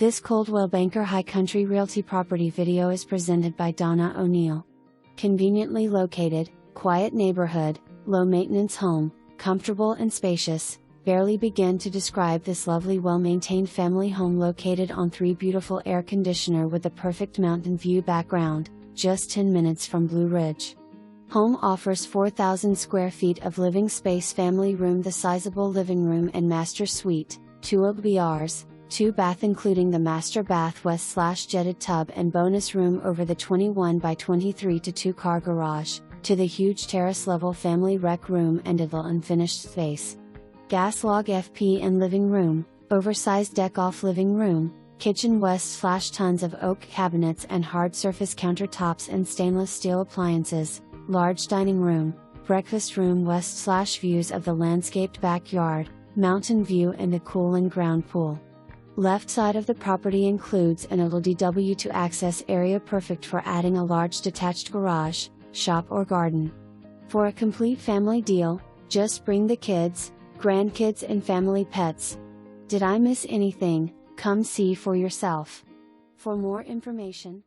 This Coldwell Banker High Country Realty property video is presented by Donna O'Neill. Conveniently located, quiet neighborhood, low maintenance home, comfortable and spacious, barely begin to describe this lovely well-maintained family home located on 3 beautiful air conditioner with a perfect mountain view background, just 10 minutes from Blue Ridge. Home offers 4,000 square feet of living space, family room, the sizable living room and master suite, 2 OBRs, 2 bath including the master bath west/jetted tub and bonus room over the 21 by 23 to 2 car garage, to the huge terrace level family rec room and addl unfinished space. Gas log FP and living room, oversized deck off living room, kitchen west/tons of oak cabinets and hard surface countertops and stainless steel appliances, large dining room, breakfast room west/views of the landscaped backyard, mountain view and a cool and ground pool. Left side of the property includes an addl DW2 access area perfect for adding a large detached garage, shop or garden. For a complete family deal, just bring the kids, grandkids and family pets. Did I miss anything? Come see for yourself. For more information,